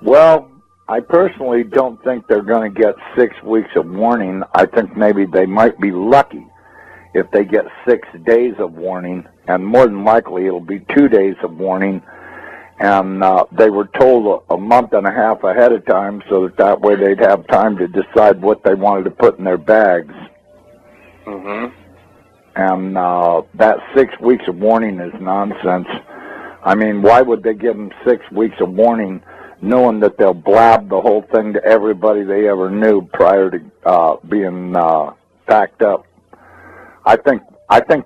Well, I personally don't think they're going to get 6 weeks of warning. I think maybe they might be lucky if they get 6 days of warning, and more than likely it'll be 2 days of warning. And they were told a month and a half ahead of time so that way they'd have time to decide what they wanted to put in their bags. Mm-hmm. And that 6 weeks of warning is nonsense. I mean, why would they give them 6 weeks of warning knowing that they'll blab the whole thing to everybody they ever knew prior to being packed up? I think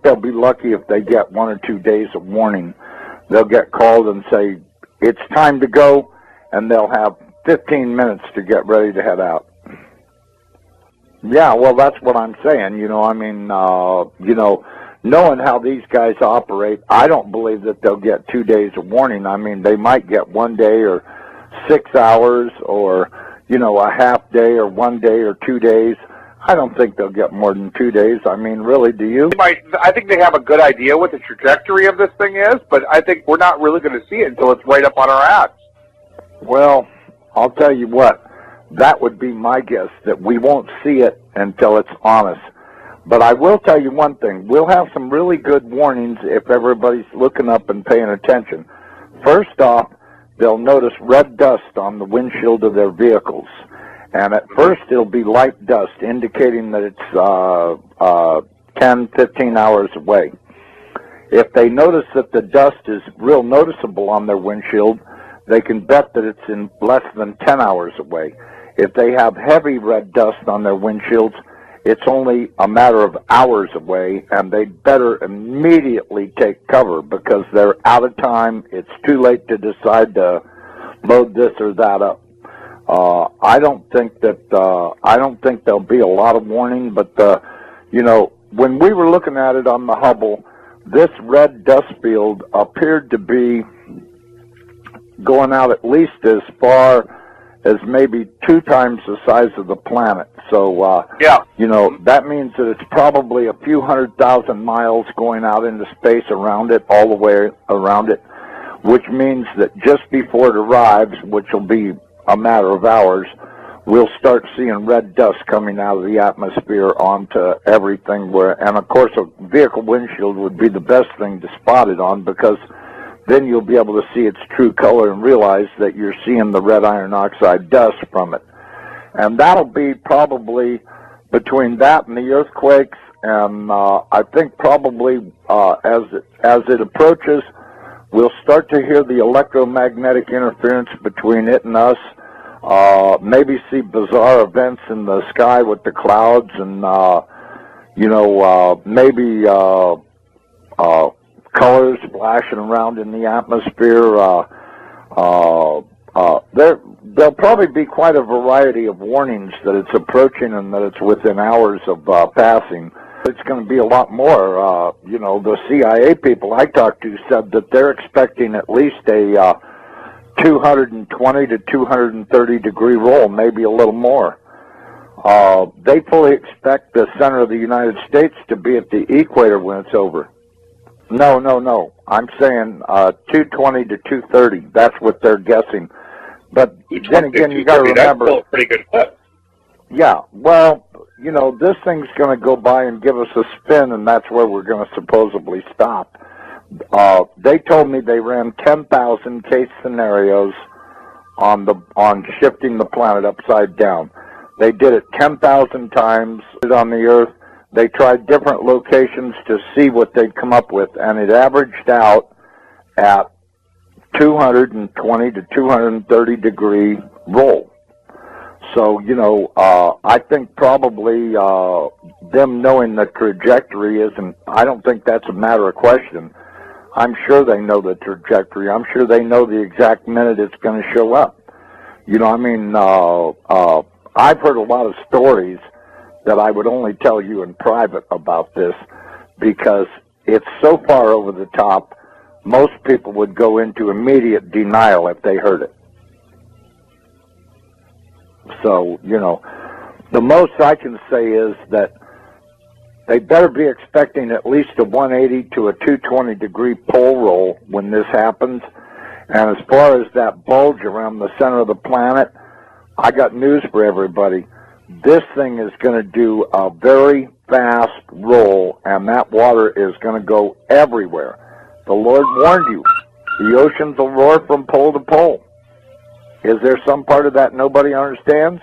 they'll be lucky if they get 1 or 2 days of warning. They'll get called and say, it's time to go, and they'll have 15 minutes to get ready to head out. Yeah, well, that's what I'm saying. I mean, knowing how these guys operate, I don't believe that they'll get 2 days of warning. I mean, they might get 1 day or 6 hours or, a half day or 1 day or 2 days. I don't think they'll get more than 2 days. I mean, really, do you? I think they have a good idea what the trajectory of this thing is, but I think we're not really going to see it until it's right up on our ass. Well, I'll tell you what. That would be my guess, that we won't see it until it's on us. But I will tell you one thing. We'll have some really good warnings if everybody's looking up and paying attention. First off, they'll notice red dust on the windshield of their vehicles. And at first, it'll be light dust, indicating that it's 10, 15 hours away. If they notice that the dust is real noticeable on their windshield, they can bet that it's in less than 10 hours away. If they have heavy red dust on their windshields, it's only a matter of hours away, and they'd better immediately take cover because they're out of time. It's too late to decide to load this or that up. I don't think there'll be a lot of warning, but when we were looking at it on the Hubble, this red dust field appeared to be going out at least as far as maybe 2 times the size of the planet. So, that means that it's probably a few 100,000 miles going out into space around it, all the way around it, which means that just before it arrives, which will be a matter of hours, we'll start seeing red dust coming out of the atmosphere onto everything. And of course, a vehicle windshield would be the best thing to spot it on, because then you'll be able to see its true color and realize that you're seeing the red iron oxide dust from it. And that'll be probably between that and the earthquakes, and I think probably as it approaches, we'll start to hear the electromagnetic interference between it and us, maybe see bizarre events in the sky with the clouds, and maybe colors flashing around in the atmosphere. There'll probably be quite a variety of warnings that it's approaching and that it's within hours of passing. It's going to be a lot more. The CIA people I talked to said that they're expecting at least a 220 to 230 degree roll, maybe a little more. They fully expect the center of the United States to be at the equator when it's over. No. I'm saying 220 to 230. That's what they're guessing. But then again, you got to remember. That's still a pretty good clip. Yeah, well, this thing's going to go by and give us a spin, and that's where we're going to supposedly stop. They told me they ran 10,000 case scenarios on shifting the planet upside down. They did it 10,000 times on the Earth. They tried different locations to see what they'd come up with, and it averaged out at 220 to 230 degree roll. So, I think probably them knowing the trajectory isn't, I don't think that's a matter of question. I'm sure they know the trajectory. I'm sure they know the exact minute it's going to show up. I've heard a lot of stories that I would only tell you in private about this, because it's so far over the top, most people would go into immediate denial if they heard it. So, the most I can say is that they better be expecting at least a 180 to a 220 degree pole roll when this happens. And as far as that bulge around the center of the planet, I got news for everybody. This thing is going to do a very fast roll, and that water is going to go everywhere. The Lord warned you. The oceans will roar from pole to pole. Is there some part of that nobody understands?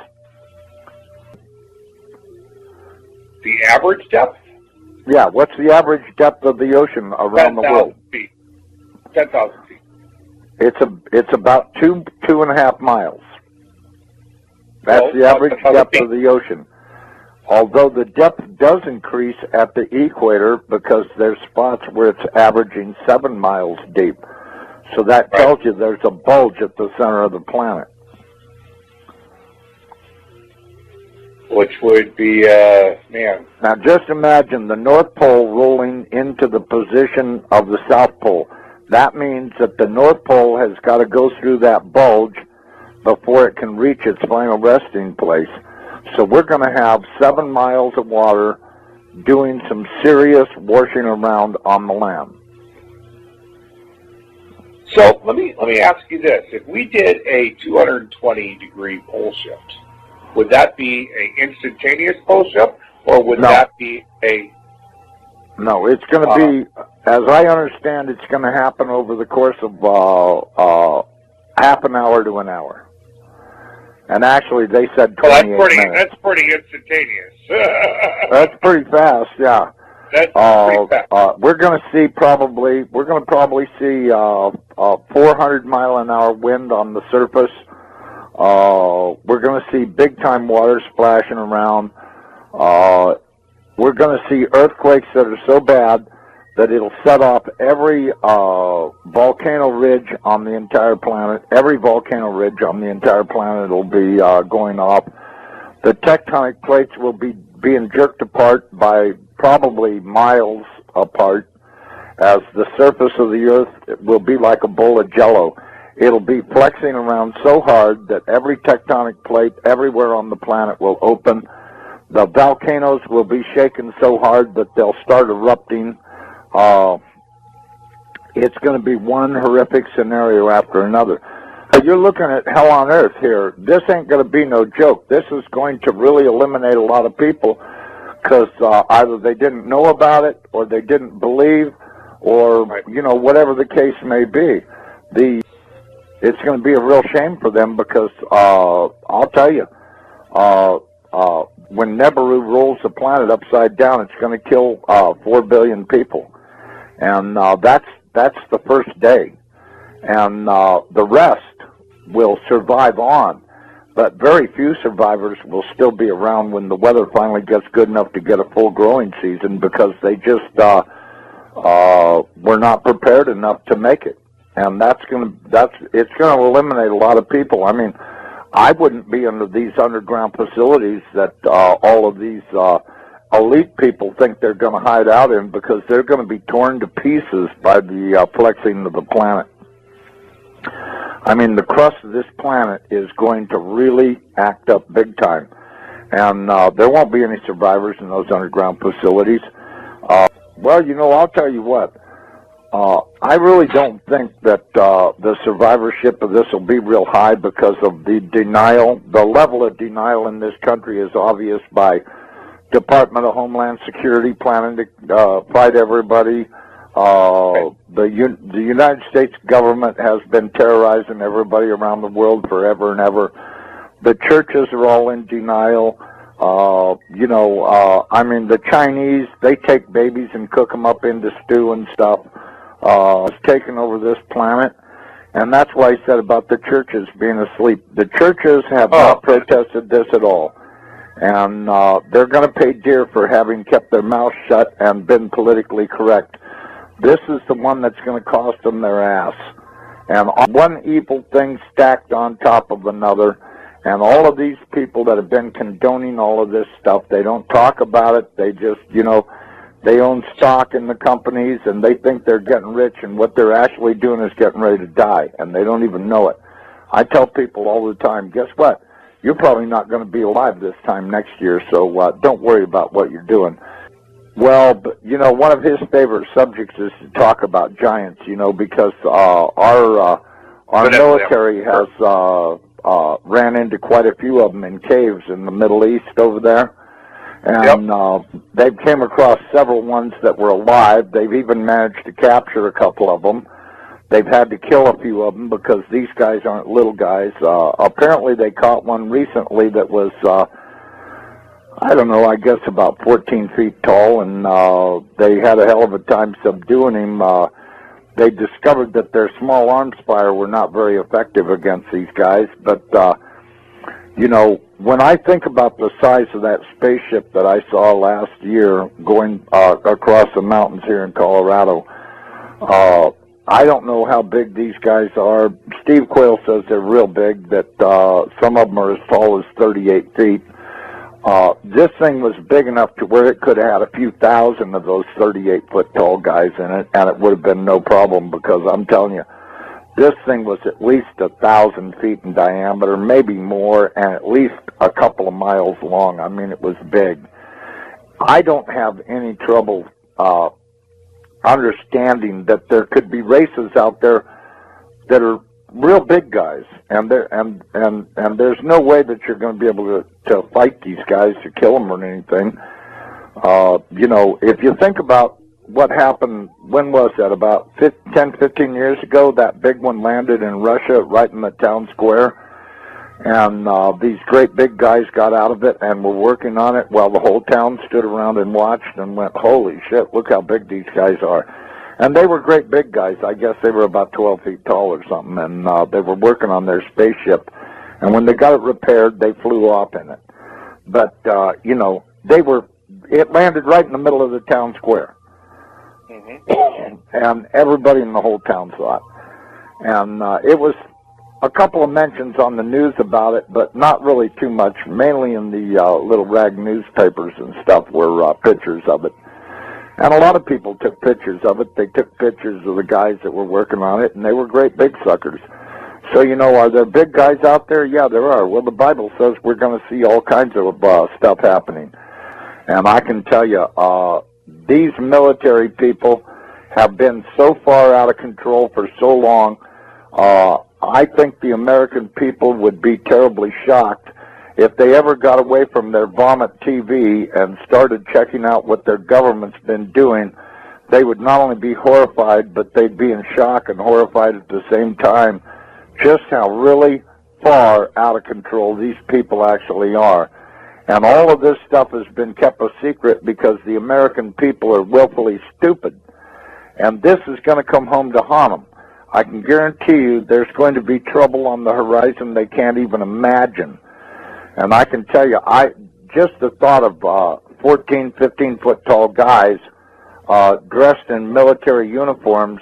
The average depth? Yeah, what's the average depth of the ocean around the world? 10,000 feet. 10,000 feet. It's about 2.5 miles. That's the average depth of the ocean. Although the depth does increase at the equator because there's spots where it's averaging 7 miles deep. So that tells you there's a bulge at the center of the planet. Which would be, man. Now just imagine the North Pole rolling into the position of the South Pole. That means that the North Pole has got to go through that bulge before it can reach its final resting place. So we're going to have 7 miles of water doing some serious washing around on the land. So let me ask you this: if we did a 220-degree pole shift, would that be an instantaneous pole shift, or would that be a? No, it's going to be, as I understand, it's going to happen over the course of half an hour to an hour. And actually, they said 28 minutes. That's pretty instantaneous. That's pretty fast, yeah. That's pretty fast. We're going to probably see 400-mile-an-hour wind on the surface. We're going to see big-time water splashing around. We're going to see earthquakes that are so bad that it'll set off every volcano ridge on the entire planet. Every volcano ridge on the entire planet will be going off. The tectonic plates will be being jerked apart by probably miles apart, as the surface of the earth will be like a bowl of jello. It'll be flexing around so hard that every tectonic plate everywhere on the planet will open. The volcanoes will be shaken so hard that they'll start erupting. It's going to be one horrific scenario after another. You're looking at hell on earth here. This ain't going to be no joke. This is going to really eliminate a lot of people because either they didn't know about it or they didn't believe, or whatever the case may be. It's going to be a real shame for them because I'll tell you, when Nibiru rolls the planet upside down, it's going to kill 4 billion people, and that's the first day, and the rest will survive on, but very few survivors will still be around when the weather finally gets good enough to get a full growing season, because they just were not prepared enough to make it, and it's going to eliminate a lot of people. I mean, I wouldn't be under these underground facilities that all of these elite people think they're going to hide out in, because they're going to be torn to pieces by the flexing of the planet. I mean, the crust of this planet is going to really act up big time, and there won't be any survivors in those underground facilities. Well, I'll tell you what. I really don't think that the survivorship of this will be real high because of the denial. The level of denial in this country is obvious by Department of Homeland Security planning to fight everybody. The United States government has been terrorizing everybody around the world forever and ever. The churches are all in denial. I mean, the Chinese, they take babies and cook them up into stew and stuff. It's taken over this planet, and that's why I said about the churches being asleep. The churches have not protested this at all, and they're going to pay dear for having kept their mouths shut and been politically correct. This is the one that's going to cost them their ass, and one evil thing stacked on top of another, and all of these people that have been condoning all of this stuff, they don't talk about it. They just, they own stock in the companies, and they think they're getting rich, and what they're actually doing is getting ready to die, and they don't even know it. I tell people all the time, guess what? You're probably not going to be alive this time next year, so don't worry about what you're doing. Well, but, one of his favorite subjects is to talk about giants, because our military has ran into quite a few of them in caves in the Middle East over there. And they've came across several ones that were alive. They've even managed to capture a couple of them. They've had to kill a few of them because these guys aren't little guys. Apparently they caught one recently that was, I don't know, I guess about 14 feet tall, and they had a hell of a time subduing him. They discovered that their small arms fire were not very effective against these guys, but you know, when I think about the size of that spaceship that I saw last year going across the mountains here in Colorado, I don't know how big these guys are. Steve Quayle says they're real big, that some of them are as tall as 38 feet. This thing was big enough to where it could have had a few thousand of those 38-foot tall guys in it, and it would have been no problem, because I'm telling you, this thing was at least 1,000 feet in diameter, maybe more, and at least a couple of miles long. I mean, it was big. I don't have any trouble understanding that there could be races out there that are real big guys, and there's no way that you're going to be able to fight these guys to kill them or anything. You know, if you think about what happened, when was that, about 10, 15 years ago, that big one landed in Russia right in the town square, and these great big guys got out of it and were working on it while the whole town stood around and watched and went, holy shit, look how big these guys are. And they were great big guys. I guess they were about 12 feet tall or something, and they were working on their spaceship. And when they got it repaired, they flew off in it. But, you know, it landed right in the middle of the town square. And everybody in the whole town saw it. And it was a couple of mentions on the news about it, but not really too much. Mainly in the little rag newspapers and stuff were pictures of it. And a lot of people took pictures of it. They took pictures of the guys that were working on it, and they were great big suckers. So, you know, are there big guys out there? Yeah, there are. Well, the Bible says we're going to see all kinds of stuff happening. And I can tell you, these military people have been so far out of control for so long. I think the American people would be terribly shocked if they ever got away from their vomit TV and started checking out what their government's been doing. They would not only be horrified, but they'd be in shock and horrified at the same time, just how really far out of control these people actually are. And all of this stuff has been kept a secret because the American people are willfully stupid. And this is going to come home to haunt them. I can guarantee you there's going to be trouble on the horizon they can't even imagine. And I can tell you, just the thought of 14, 15-foot tall guys dressed in military uniforms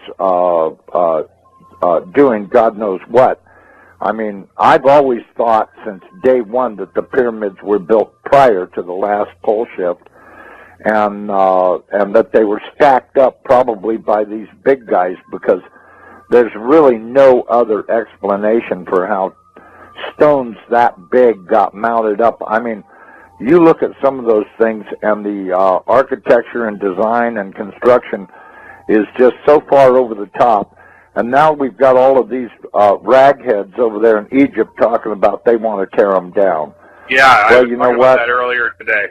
doing God knows what. I mean, I've always thought since day one that the pyramids were built prior to the last pole shift, and that they were stacked up probably by these big guys, because there's really no other explanation for how stones that big got mounted up. I mean, you look at some of those things, and the architecture and design and construction is just so far over the top. And now we've got all of these ragheads over there in Egypt talking about they want to tear them down. Yeah, well, I was you know talking what? about that earlier today.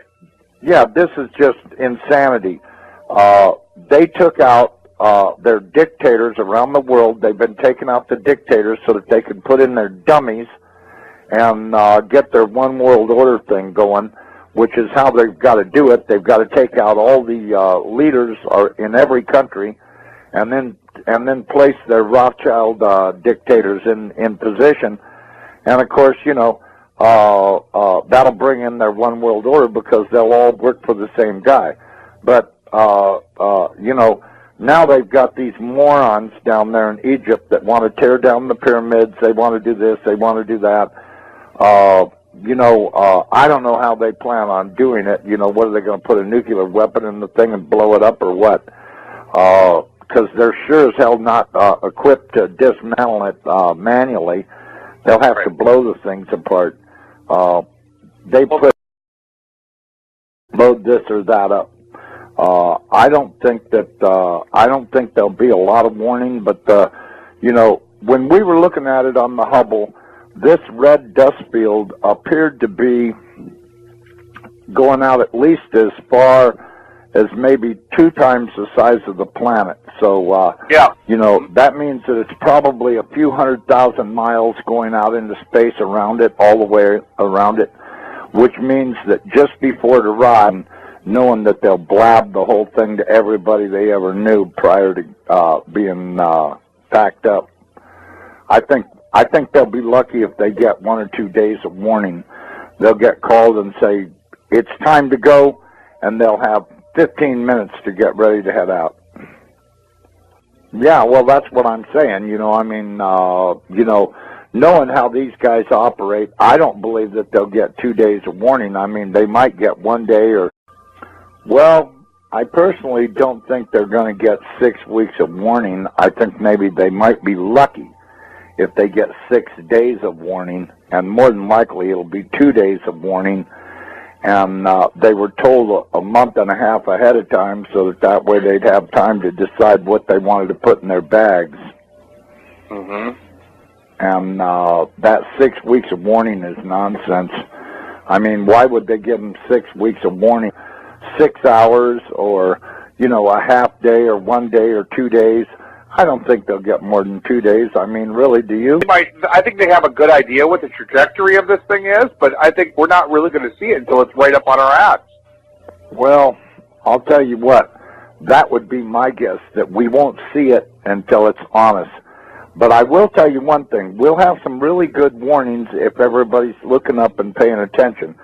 Yeah, this is just insanity. They took out their dictators around the world. They've been taking out the dictators so that they could put in their dummies and get their one world order thing going, which is how they've got to do it. They've got to take out all the leaders in every country, and then place their Rothschild dictators in position. And of course, you know, that'll bring in their one world order because they'll all work for the same guy. But you know, now they've got these morons down there in Egypt that want to tear down the pyramids. They want to do this, they want to do that. You know, I don't know how they plan on doing it. You know, what are they going to put a nuclear weapon in the thing and blow it up or what? Because they're sure as hell not equipped to dismantle it manually. They'll have to blow the things apart. They load this or that up. I don't think there'll be a lot of warning, but you know, when we were looking at it on the Hubble, this red dust field appeared to be going out at least as far as maybe 2 times the size of the planet. So, you know, that means that it's probably a few 100,000 miles going out into space around it, all the way around it, which means that just before it arrives, knowing that they'll blab the whole thing to everybody they ever knew prior to being packed up. I think they'll be lucky if they get 1 or 2 days of warning. They'll get called and say, it's time to go, and they'll have 15 minutes to get ready to head out. Yeah, well, that's what I'm saying. You know, I mean, you know, knowing how these guys operate, I don't believe that they'll get 2 days of warning. I mean, they might get 1 day or... Well, I personally don't think they're going to get 6 weeks of warning. I think maybe they might be lucky if they get 6 days of warning, and more than likely it'll be 2 days of warning. And they were told a month and a half ahead of time so that way they'd have time to decide what they wanted to put in their bags. Mm-hmm. And that 6 weeks of warning is nonsense. I mean, why would they give them 6 weeks of warning? 6 hours or, you know, a half day or 1 day or 2 days. I don't think they'll get more than 2 days. I mean, really, do you? I think they have a good idea what the trajectory of this thing is, but I think we're not really going to see it until it's right up on our ads. Well, I'll tell you what, that would be my guess, that we won't see it until it's on us. But I will tell you one thing, we'll have some really good warnings if everybody's looking up and paying attention.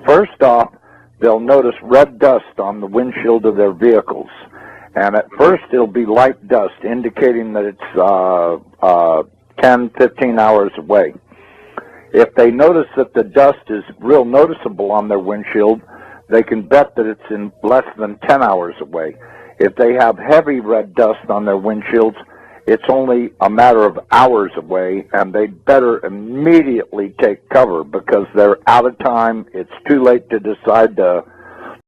First off, they'll notice red dust on the windshield of their vehicles. And at first it'll be light dust, indicating that it's 10, 15 hours away. If they notice that the dust is real noticeable on their windshield, they can bet that it's in less than 10 hours away. If they have heavy red dust on their windshields, it's only a matter of hours away, and they'd better immediately take cover because they're out of time. It's too late to decide to